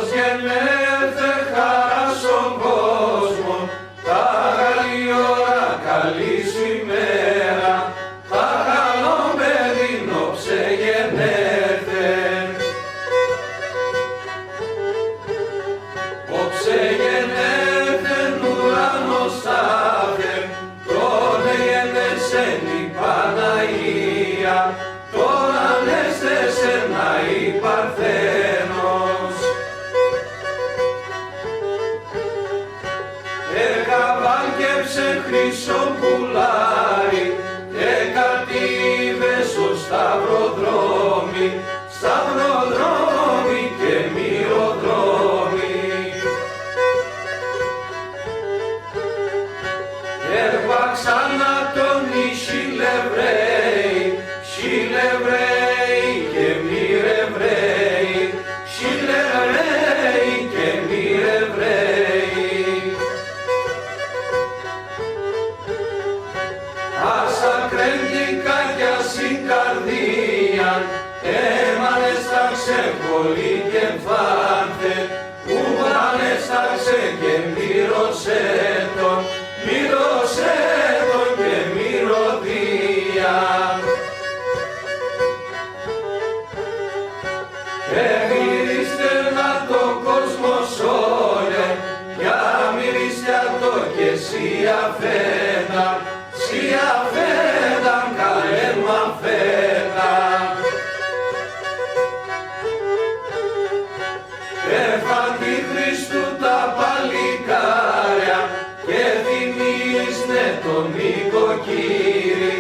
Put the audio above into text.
Ως γεννέθε χαρά στον κόσμο, τα καλή ώρα, καλή σου ημέρα, τα καλό παιδίνο ψεγενέθε. Ο ψεγενέθεν ουρανός τάφεν, τον εγενέσεν η Παναγία, τον ανέστησεν η Παρθένος. Εκαβάλκεψε χρυσό πουλάρι και κατήβε στο σταυροδρόμι, σταυροδρόμι και μυροδρόμι. Έρπαξαν να τον Χιλεβραίοι, Χιλεβραίοι και μυρεβραίοι, Χιλεβραίοι και μυρεβραίοι. Ασακρέντικα κι ας η καρδία, έμανεσταξε πολύ και φάνθε, ουβανεσταξε και μύρωσε τον, μύρωσε τον και μυρωδία. Εμυρίστε να το κόσμο σόλε, για μυρίστια το και σιαφέτα, σιαφέτα καλέ μαφέτα. Εφαντι Χριστού τα παλικάρια και θυμίσne τον νοικοκύρη,